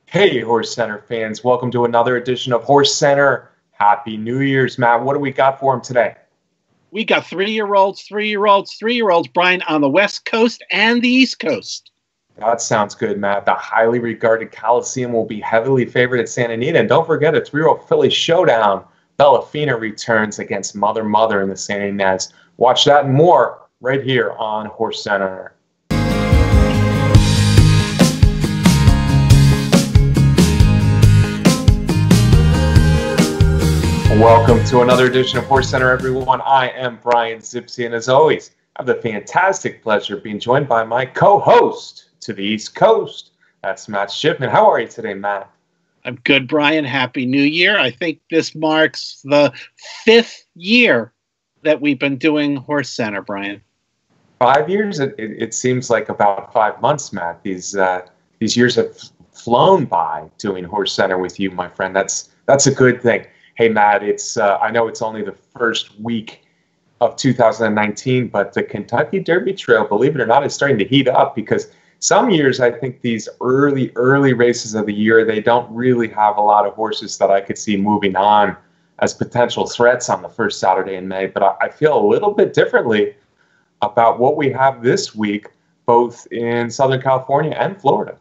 Hey, Horse Center fans. Welcome to another edition of Horse Center. Happy New Year's, Matt. What do we got for him today? We got 3-year-olds, 3-year-olds, 3-year-olds, Brian, on the West Coast and the East Coast. That sounds good, Matt. The highly regarded Coliseum will be heavily favored at Santa Anita. And don't forget, a 3-year-old filly showdown. Bellafina returns against Mother Mother in the Santa Ynez. Watch that and more right here on Horse Center. Welcome to another edition of Horse Center, everyone. I am Brian Zipsy, and as always, I have the fantastic pleasure of being joined by my co-host to the East Coast. That's Matt Shipman. How are you today, Matt? I'm good, Brian. Happy New Year. I think this marks the 5th year that we've been doing Horse Center, Brian. 5 years? It seems like about 5 months, Matt. These years have flown by doing Horse Center with you, my friend. That's a good thing. Hey, Matt, I know it's only the first week of 2019, but the Kentucky Derby Trail, believe it or not, is starting to heat up because some years I think these early races of the year, they don't really have a lot of horses that I could see moving on as potential threats on the first Saturday in May. But I feel a little bit differently about what we have this week, both in Southern California and Florida.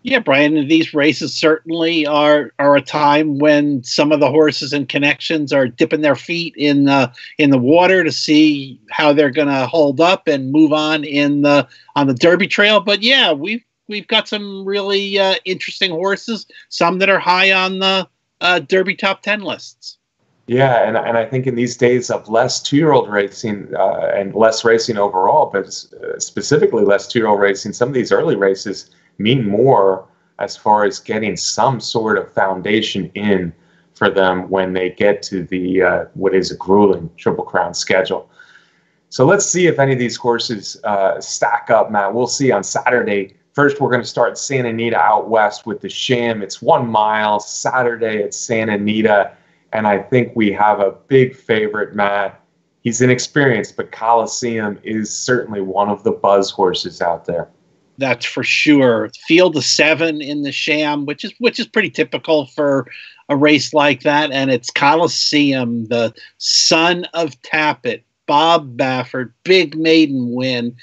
Yeah, Brian, these races certainly are a time when some of the horses and connections are dipping their feet in the water to see how they're going to hold up and move on on the Derby Trail. But yeah, we've got some really interesting horses, some that are high on the Derby top 10 lists. Yeah, and I think in these days of less 2-year-old racing and less racing overall, but specifically less 2-year-old racing, some of these early races mean more as far as getting some sort of foundation in for them when they get to the what is a grueling Triple Crown schedule. So let's see if any of these horses stack up, Matt. We'll see on Saturday. First, we're going to start Santa Anita out west with the Sham. It's 1 mile Saturday at Santa Anita, and I think we have a big favorite, Matt. He's inexperienced, but Coliseum is certainly one of the buzz horses out there. That's for sure. Field of 7 in the Sham, which is pretty typical for a race like that. And it's Coliseum, the son of Tapit, Bob Baffert, big maiden win,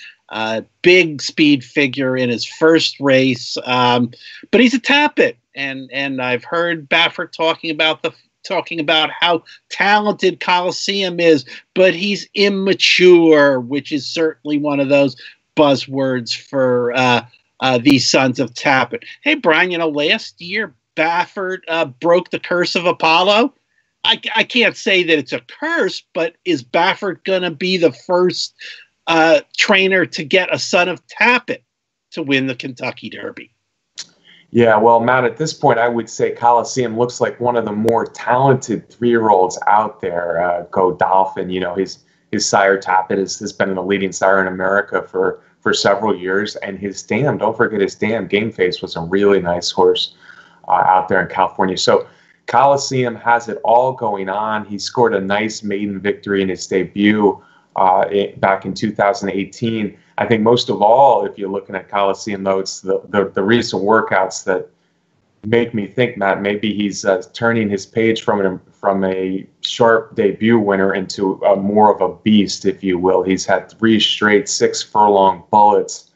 big speed figure in his first race. But he's a Tapit, and I've heard Baffert talking about how talented Coliseum is, but he's immature, which is certainly one of those buzzwords for these sons of Tapit. Hey, Brian, last year Baffert broke the curse of Apollo. I can't say that it's a curse, but is Baffert going to be the first trainer to get a son of Tapit to win the Kentucky Derby? Yeah, well, Matt, at this point, I would say Coliseum looks like one of the more talented 3-year-olds out there. Godolphin, his sire Tapit has been the leading sire in America for several years, and his dam, don't forget his dam, Game Face, was a really nice horse out there in California. So Coliseum has it all going on. He scored a nice maiden victory in his debut back in 2018. I think most of all, if you're looking at Coliseum, though, it's the recent workouts that make me think, Matt, maybe he's turning his page from a sharp debut winner into more of a beast, if you will. He's had 3 straight 6-furlong bullets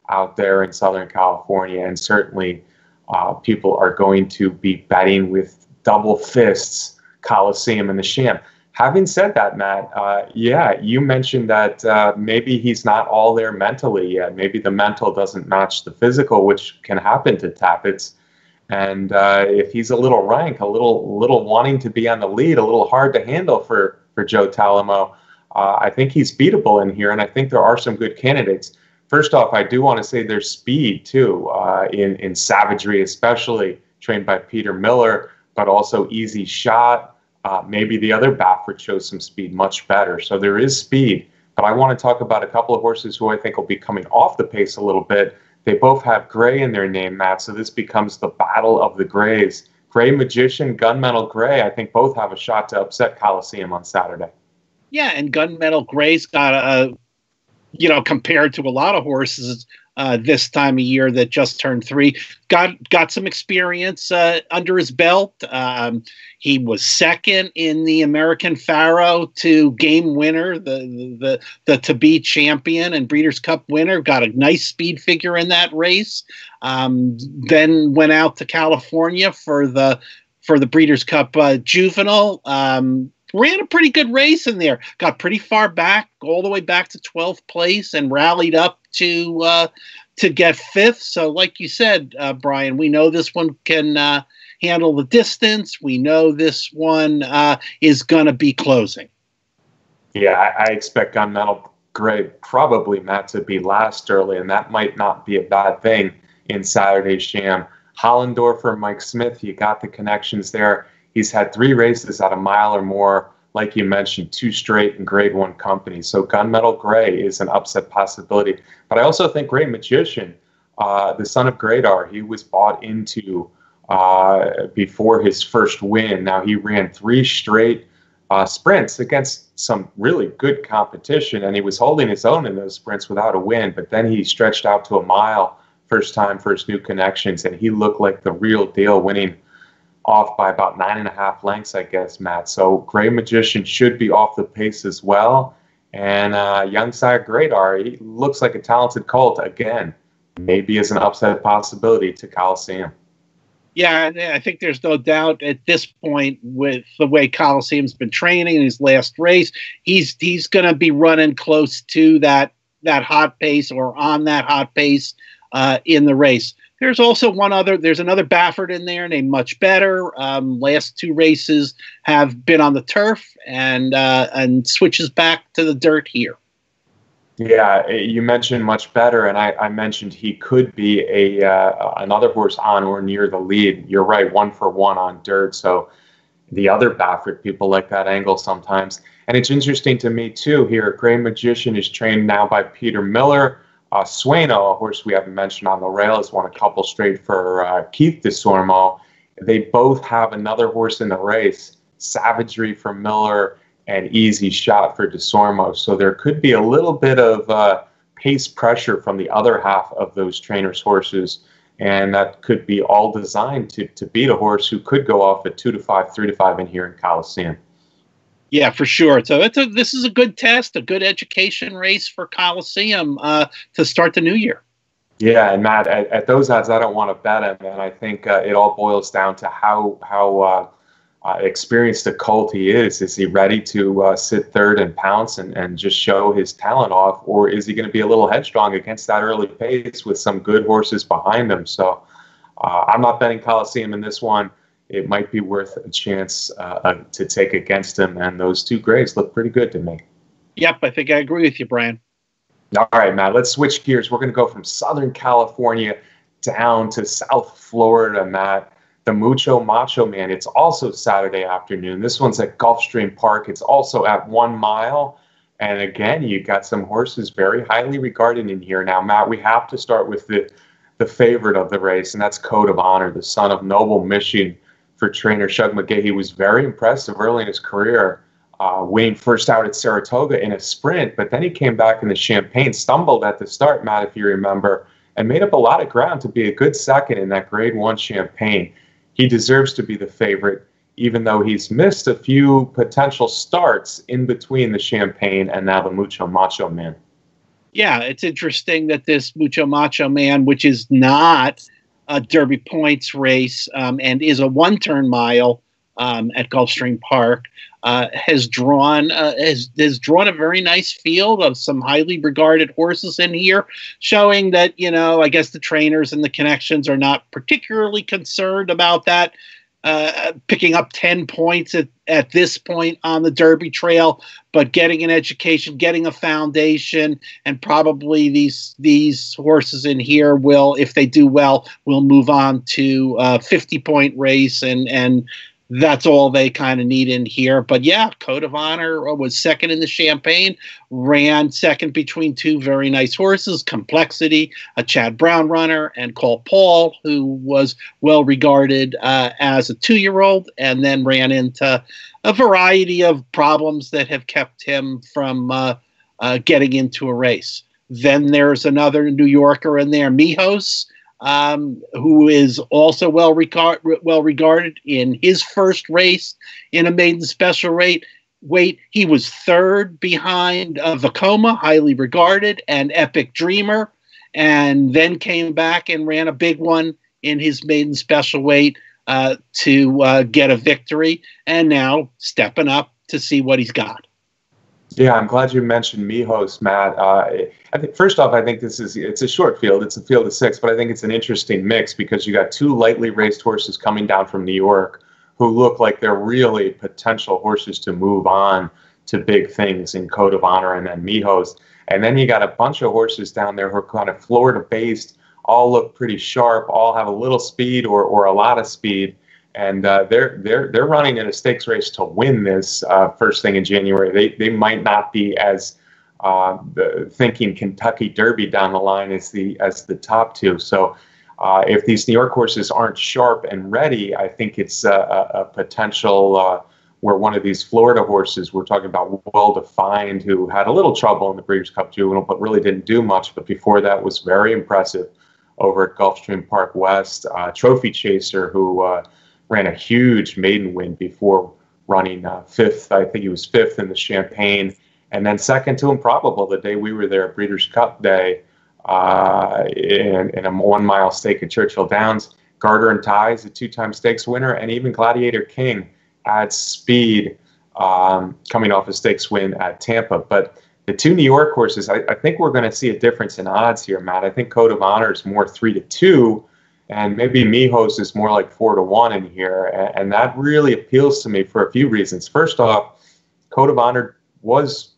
out there in Southern California, and certainly people are going to be betting with double fists Coliseum and the Sham. Having said that, Matt, you mentioned that maybe he's not all there mentally yet. Maybe the mental doesn't match the physical, which can happen to Tapits. And if he's a little rank, a little wanting to be on the lead, a little hard to handle for Joe Talamo, I think he's beatable in here, and I think there are some good candidates. First off, I do want to say there's speed, too, in Savagery, especially trained by Peter Miller, but also Easy Shot. Maybe the other Baffert shows some speed much better. So there is speed, but I want to talk about a couple of horses who I think will be coming off the pace a little bit. They both have Gray in their name, Matt, so this becomes the battle of the Grays. Gray Magician, Gunmetal Gray, I think both have a shot to upset Coliseum on Saturday. Yeah, and Gunmetal Gray's got a, compared to a lot of horses, this time of year that just turned 3. Got some experience under his belt. He was second in the American Pharoah to game winner, the to be champion and Breeders' Cup winner. Got a nice speed figure in that race. Then went out to California for the Breeders' Cup Juvenile. Ran a pretty good race in there. Got pretty far back, all the way back to 12th place, and rallied up to get 5th. So, like you said, Brian, we know this one can handle the distance. We know this one is going to be closing. Yeah, I expect Gunmetal Gray probably, Matt, to be last early, and that might not be a bad thing in Saturday's Sham. Hollendorfer, Mike Smith, you got the connections there. He's had 3 races at a mile or more, like you mentioned, 2 straight in Grade 1 company. So Gunmetal Gray is an upset possibility. But I also think Gray Magician, the son of Gradar, he was bought into before his first win. Now he ran 3 straight sprints against some really good competition, and he was holding his own in those sprints without a win. But then he stretched out to a mile, first time for his new connections, and he looked like the real deal, winning off by about 9.5 lengths, I guess, Matt. So Gray Magician should be off the pace as well. And young sire Gradar, he looks like a talented colt again. Maybe as an upset possibility to Coliseum. Yeah, I think there's no doubt at this point with the way Coliseum's been training in his last race, he's going to be running close to that hot pace or on that hot pace in the race. There's also there's another Baffert in there named Much Better. Last 2 races have been on the turf and switches back to the dirt here. Yeah, you mentioned Much Better, and I mentioned he could be another horse on or near the lead. You're right, 1 for 1 on dirt. So the other Baffert, people like that angle sometimes. And it's interesting to me, too, here, Gray Magician is trained now by Peter Miller. Sueno, a horse we haven't mentioned on the rail, has won a couple straight for Keith DeSormo. They both have another horse in the race, Savagery for Miller and Easy Shot for DeSormo. So there could be a little bit of pace pressure from the other half of those trainers' horses, and that could be all designed to beat a horse who could go off at 2-5, 3-5 in here in Coliseum. Yeah, for sure. So this is a good test, a good education race for Coliseum to start the new year. Yeah, and Matt, at those odds, I don't want to bet him, and I think it all boils down to how experienced a colt he is. Is he ready to sit third and pounce and just show his talent off, or is he going to be a little headstrong against that early pace with some good horses behind him? So I'm not betting Coliseum in this one. It might be worth a chance to take against him, and those 2 grades look pretty good to me. Yep, I think I agree with you, Brian. All right, Matt, let's switch gears. We're going to go from Southern California down to South Florida, Matt. The Mucho Macho Man. It's also Saturday afternoon. This one's at Gulfstream Park. It's also at 1 mile. And again, you got some horses very highly regarded in here. Now, Matt, we have to start with the favorite of the race, and that's Code of Honor, the son of Noble Mission for trainer Shug McGaughey. He was very impressive early in his career, winning first out at Saratoga in a sprint, but then he came back in the Champagne, stumbled at the start, Matt, if you remember, and made up a lot of ground to be a good second in that Grade 1 Champagne. He deserves to be the favorite, even though he's missed a few potential starts in between the Champagne and now the Mucho Macho Man. Yeah, it's interesting that this Mucho Macho Man, which is not a Derby points race and is a 1-turn mile at Gulfstream Park, has drawn a very nice field of some highly regarded horses in here, showing that, I guess the trainers and the connections are not particularly concerned about that. Picking up 10 points at this point on the Derby trail, but getting an education, getting a foundation, and probably these horses in here will, if they do well, will move on to a 50-point race, and that's all they kind of need in here. But yeah, Code of Honor was second in the Champagne, ran second between 2 very nice horses, Complexity, a Chad Brown runner, and Cole Paul, who was well regarded as a 2-year-old, and then ran into a variety of problems that have kept him from getting into a race. Then there's another New Yorker in there, Mijos, who is also well regarded in his first race in a maiden special weight. He was third behind Vekoma, highly regarded, and Epic Dreamer, and then came back and ran a big one in his maiden special weight to get a victory, and now stepping up to see what he's got. Yeah, I'm glad you mentioned Mijos, Matt. I think first off, I think it's a short field. It's a field of 6, but I think it's an interesting mix because you got 2 lightly raced horses coming down from New York who look like they're really potential horses to move on to big things in Code of Honor and then Mijos. And then you got a bunch of horses down there who are kind of Florida-based, all look pretty sharp, all have a little speed or a lot of speed. And they're running in a stakes race to win this first thing in January. They might not be as thinking Kentucky Derby down the line as the top 2. So if these New York horses aren't sharp and ready, I think it's a potential where one of these Florida horses, we're talking about Well Defined, who had a little trouble in the Breeders' Cup Juvenile, but really didn't do much. But before that was very impressive over at Gulfstream Park West. Trophy Chaser, who ran a huge maiden win before running 5th. I think he was 5th in the Champagne. And then second to Improbable the day we were there at Breeders' Cup Day in a 1 mile stake at Churchill Downs. Garter and Ties, a 2-time stakes winner, and even Gladiator King adds speed coming off a stakes win at Tampa. But the 2 New York horses, I think we're going to see a difference in odds here, Matt. I think Code of Honor is more 3-2, and maybe Mijos is more like 4-1 in here. And that really appeals to me for a few reasons. First off, Code of Honor was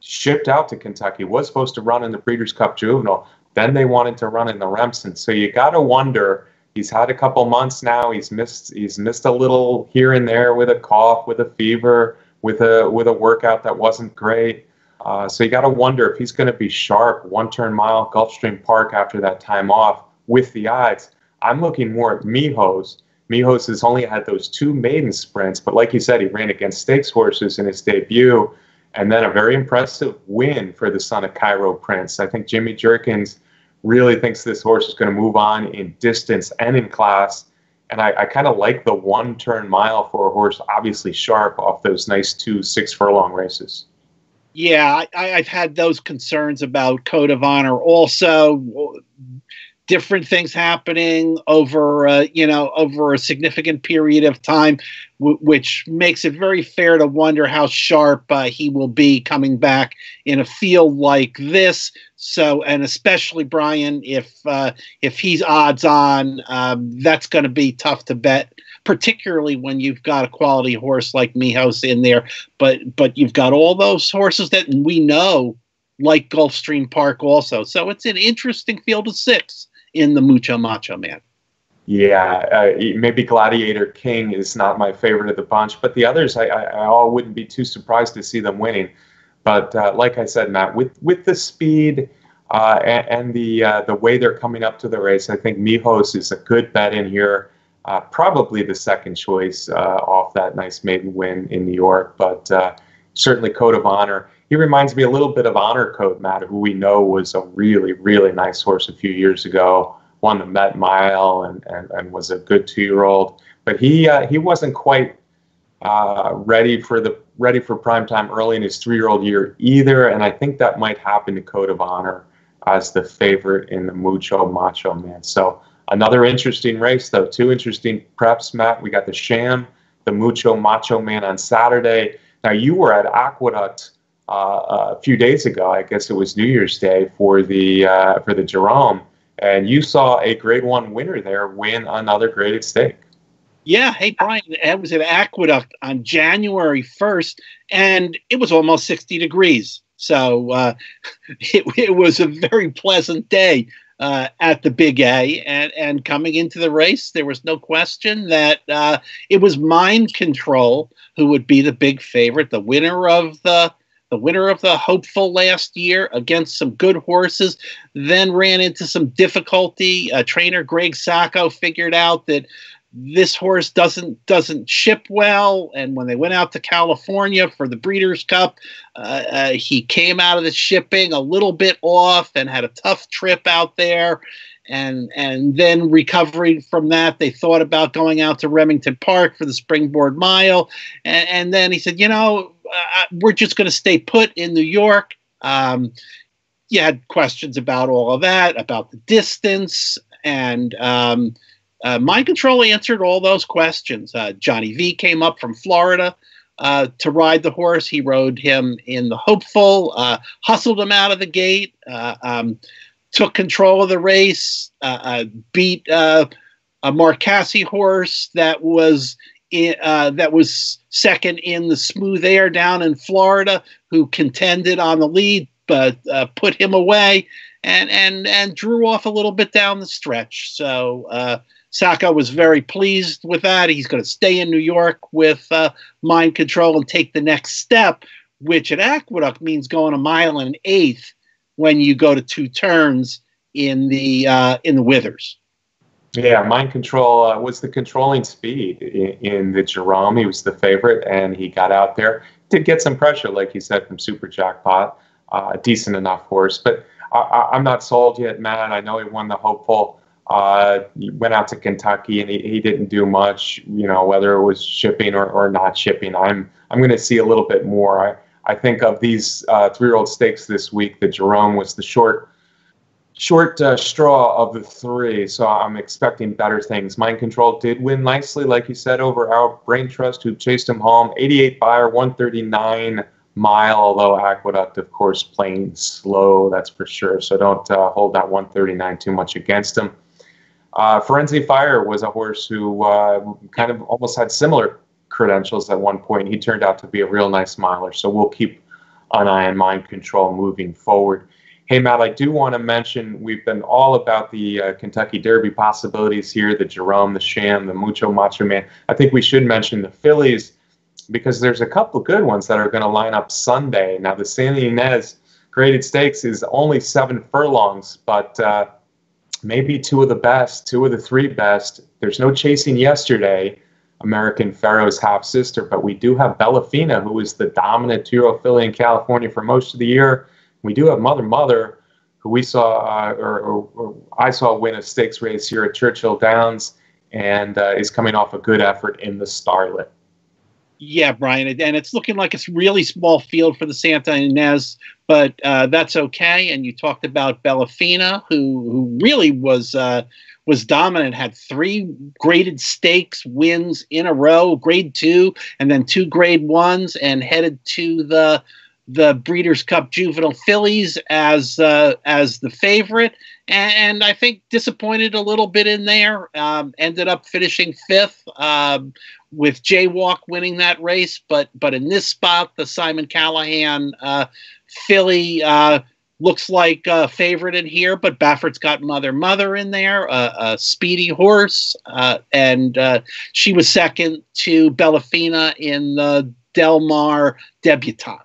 shipped out to Kentucky, was supposed to run in the Breeders' Cup Juvenile. Then they wanted to run in the Remsen. So you got to wonder, he's had a couple months now. He's missed a little here and there with a cough, with a fever, with a workout that wasn't great. So you got to wonder if he's going to be sharp 1-turn mile Gulfstream Park after that time off with the odds. I'm looking more at Mijos. Mijos has only had those 2 maiden sprints, but like you said, he ran against stakes horses in his debut, and then a very impressive win for the son of Cairo Prince. I think Jimmy Jerkins really thinks this horse is going to move on in distance and in class. And I kind of like the 1-turn mile for a horse, obviously sharp off those nice 2 6-furlong races. Yeah, I've had those concerns about Code of Honor also. Different things happening over a significant period of time, which makes it very fair to wonder how sharp he will be coming back in a field like this. So, and especially Brian, if he's odds on, that's going to be tough to bet, particularly when you've got a quality horse like Mijos in there. But you've got all those horses that we know, like Gulfstream Park, also. So it's an interesting field of 6. In the Mucho Macho Man. Yeah, maybe Gladiator King is not my favorite of the bunch, but the others, I all wouldn't be too surprised to see them winning. But like I said, Matt, with the speed and the way they're coming up to the race, I think Mijos is a good bet in here. Probably the second choice off that nice maiden win in New York, but certainly Code of Honor. He reminds me a little bit of Honor Code, Matt, who we know was a really, really nice horse a few years ago, won the Met Mile and was a good 2-year-old. But he wasn't quite ready for prime time early in his 3-year-old year either, and I think that might happen to Code of Honor as the favorite in the Mucho Macho Man. So another interesting race, though. 2 interesting preps, Matt. We got the Sham, the Mucho Macho Man on Saturday. Now, you were at Aqueduct a few days ago. I guess it was New Year's Day for the Jerome, and you saw a Grade 1 winner there win another graded stake. Yeah, hey Brian, I was at Aqueduct on January 1st, and it was almost 60 degrees. So it was a very pleasant day at the Big A, and coming into the race, there was no question that it was Mind Control who would be the big favorite, the winner of the Hopeful last year against some good horses, then ran into some difficulty. Trainer Greg Sacco figured out that this horse doesn't ship well. And when they went out to California for the Breeders' Cup, he came out of the shipping a little bit off and had a tough trip out there. And then recovering from that, they thought about going out to Remington Park for the Springboard Mile. And then he said, we're just going to stay put in New York. You had questions about all of that, about the distance, and Mind Control answered all those questions. Johnny V came up from Florida to ride the horse. He rode him in the Hopeful, hustled him out of the gate, took control of the race, beat a Marcassi horse that was second in the Smooth Air down in Florida, who contended on the lead, but put him away and drew off a little bit down the stretch. So Sacco was very pleased with that. He's going to stay in New York with Mind Control and take the next step, which at Aqueduct means going 1 1/8 miles when you go to 2 turns in the Withers. Yeah, Mind Control was the controlling speed in the Jerome. He was the favorite, and he got out there. Did get some pressure, like you said, from Super Jackpot. A decent enough horse. But I'm not sold yet, Matt. I know he won the Hopeful. He went out to Kentucky, and he didn't do much, whether it was shipping or not shipping. I'm going to see a little bit more. I think of these 3-year-old stakes this week, the Jerome was the short straw of the 3, so I'm expecting better things. Mind Control did win nicely, like you said, over our Brain Trust, who chased him home. 88 buyer, 139 mile, although Aqueduct, of course, playing slow, that's for sure. So don't hold that 139 too much against him. Forensic Fire was a horse who kind of almost had similar credentials at one point. He turned out to be a real nice miler, so we'll keep an eye on Mind Control moving forward. Hey, Matt, I do want to mention we've been all about the Kentucky Derby possibilities here, the Jerome, the Sham, the Mucho Macho Man. I think we should mention the fillies because there's a couple good ones that are going to line up Sunday. Now, the Santa Ynez Graded Stakes is only 7 furlongs, but maybe 2 of the best, 2 of the 3 best. There's no chasing yesterday, American Pharoah's half-sister, but we do have Bellafina, who is the dominant 2-year-old filly in California for most of the year. We do have Mother, who we saw, or I saw win a stakes race here at Churchill Downs, and is coming off a good effort in the Starlet. Yeah, Brian, and it's looking like it's really small field for the Santa Ynez, but that's okay. And you talked about Bellafina, who really was dominant, had 3 graded stakes wins in a row, grade 2, and then 2 grade 1s, and headed to the Breeders' Cup Juvenile Fillies as the favorite, and I think disappointed a little bit in there. Ended up finishing 5th with Jaywalk winning that race, but in this spot, the Simon Callahan filly looks like a favorite in here. But Baffert's got Mother in there, a speedy horse, and she was second to Bellafina in the Del Mar Debutante.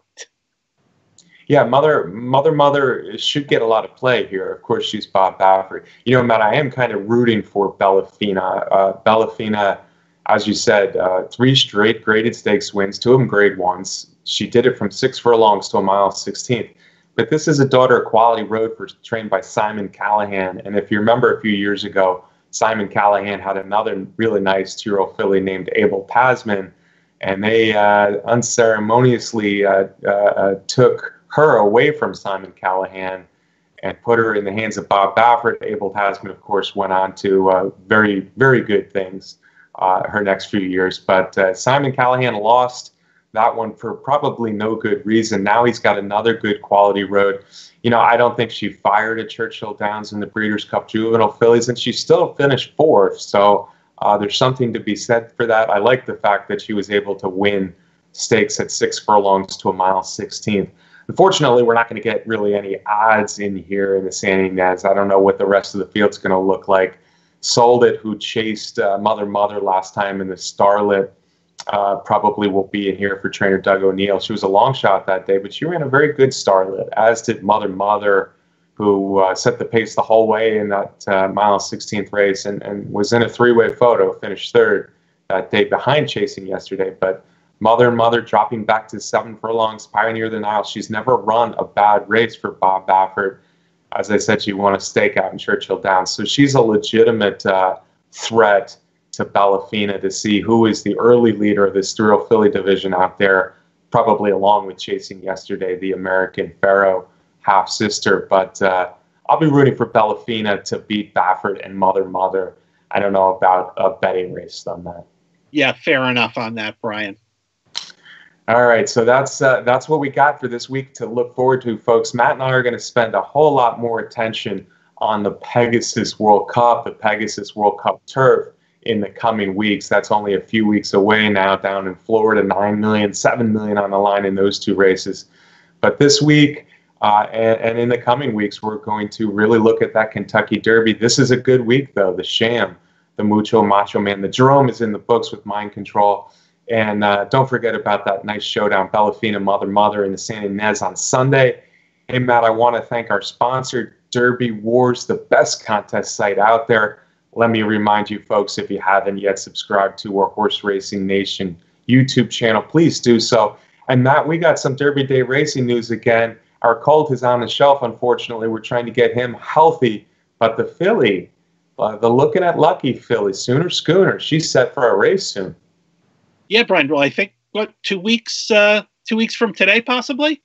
Yeah, Mother should get a lot of play here. Of course, she's Bob Baffert. Matt, I am kind of rooting for Bellafina. Bellafina, as you said, 3 straight graded stakes wins, 2 of them grade 1s. She did it from 6 furlongs to 1/16. But this is a daughter of Quality Road, trained by Simon Callahan. And if you remember a few years ago, Simon Callahan had another really nice 2-year-old filly named Abel Tasman, and they unceremoniously took her away from Simon Callahan and put her in the hands of Bob Baffert. Abel Tasman, of course, went on to very, very good things her next few years. But Simon Callahan lost that one for probably no good reason. Now he's got another good Quality Road. I don't think she fired at Churchill Downs in the Breeders' Cup Juvenile Fillies, and she still finished 4th. So there's something to be said for that. I like the fact that she was able to win stakes at 6 furlongs to 1/16. Unfortunately, we're not going to get really any odds in here in the Santa Ynez. I don't know what the rest of the field's going to look like. Sold It, who chased Mother last time in the Starlet, probably will be in here for trainer Doug O'Neill. She was a long shot that day, but she ran a very good Starlet, as did Mother. who set the pace the whole way in that mile 16th race and was in a three-way photo, finished third that day behind Chasing yesterday. But Mother dropping back to 7 furlongs, Pioneer the Nile. She's never run a bad race for Bob Baffert. As I said, she won a stakeout in Churchill Downs. So she's a legitimate threat to Bellafina to see who is the early leader of this three-year-old filly division out there, probably along with Chasing yesterday, the American Pharaoh half-sister. But I'll be rooting for Bellafina to beat Baffert and Mother. I don't know about a betting race on that. Yeah, fair enough on that, Brian. All right, so that's what we got for this week to look forward to, folks. Matt and I are going to spend a whole lot more attention on the Pegasus World Cup, the Pegasus World Cup turf in the coming weeks. That's only a few weeks away now down in Florida, 9 million, 7 million on the line in those two races. But this week and in the coming weeks, we're going to really look at that Kentucky Derby. This is a good week, though. The Sham, the Mucho Macho Man, the Jerome is in the books with Mind Control. And don't forget about that nice showdown, Bellafina Mother in the San Ynez on Sunday. Hey, Matt, I want to thank our sponsor, Derby Wars, the best contest site out there. Let me remind you, folks, if you haven't yet subscribed to our Horse Racing Nation YouTube channel, please do so. And Matt, we got some Derby Day racing news again. Our colt is on the shelf, unfortunately. We're trying to get him healthy. But the filly, the Looking at Lucky filly, Sooner Schooner, she's set for a race soon. Yeah, Brian. Well, I think, 2 weeks from today, possibly?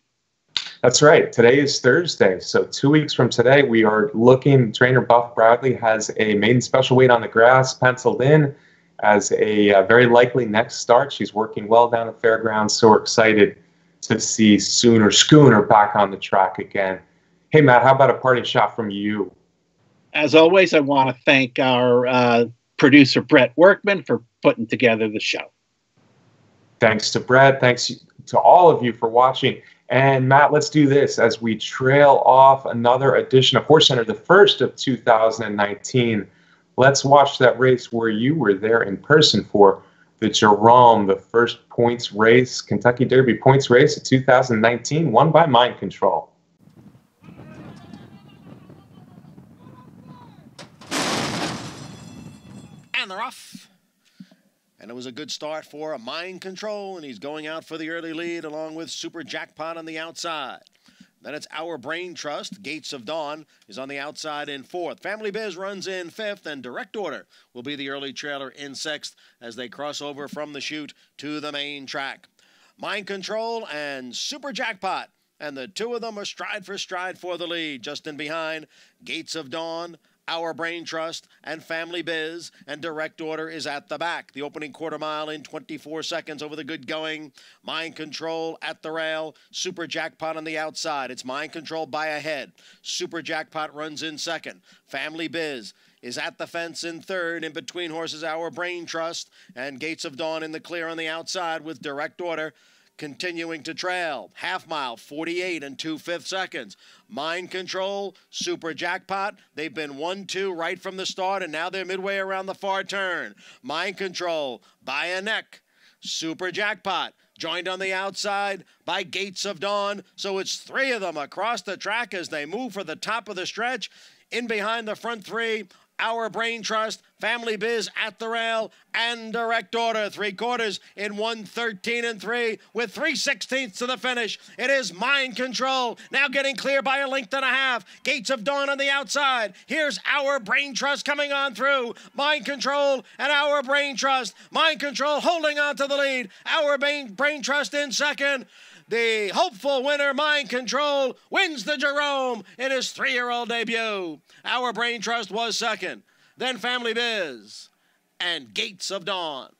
That's right. Today is Thursday. So 2 weeks from today, we are looking, trainer Buff Bradley has a maiden special weight on the grass penciled in as a very likely next start. She's working well down at Fairgrounds, so we're excited to see Sooner Schooner back on the track again. Hey, Matt, how about a parting shot from you? As always, I want to thank our producer, Brett Workman, for putting together the show. Thanks to Brett. Thanks to all of you for watching. And Matt, let's do this as we trail off another edition of Horse Center, the first of 2019. Let's watch that race where you were there in person for, the Jerome, the first points race, Kentucky Derby points race of 2019, won by Mind Control. And they're off. And it was a good start for Mind Control, and he's going out for the early lead along with Super Jackpot on the outside. Then it's Our Brain Trust. Gates of Dawn is on the outside in fourth. Family Biz runs in fifth, and Direct Order will be the early trailer in sixth as they cross over from the chute to the main track. Mind Control and Super Jackpot, and the two of them are stride for stride for the lead. Just in behind, Gates of Dawn, Our Brain Trust, and Family Biz, and Direct Order is at the back. The opening quarter mile in 24 seconds over the good going. Mind Control at the rail. Super Jackpot on the outside. It's Mind Control by a head. Super Jackpot runs in second. Family Biz is at the fence in third. In between horses, Our Brain Trust and Gates of Dawn in the clear on the outside with Direct Order continuing to trail. Half mile, 48 and 2/5 seconds. Mind Control, Super Jackpot. They've been 1-2 right from the start, and now they're midway around the far turn. Mind Control by a neck. Super Jackpot joined on the outside by Gates of Dawn. So it's three of them across the track as they move for the top of the stretch. In behind the front three, Our Brain Trust, Family Biz at the rail, and Direct Order. 3/4 in 1:13 and 3 with 3/16 to the finish. It is Mind Control now getting clear by a length and a half. Gates of Dawn on the outside. Here's Our Brain Trust coming on through. Mind Control and Our Brain Trust. Mind Control holding on to the lead. Our Brain Trust in second. The hopeful winner, Mind Control, wins the Jerome in his 3-year-old debut. Our Brain Trust was second. Then Family Biz and Gates of Dawn.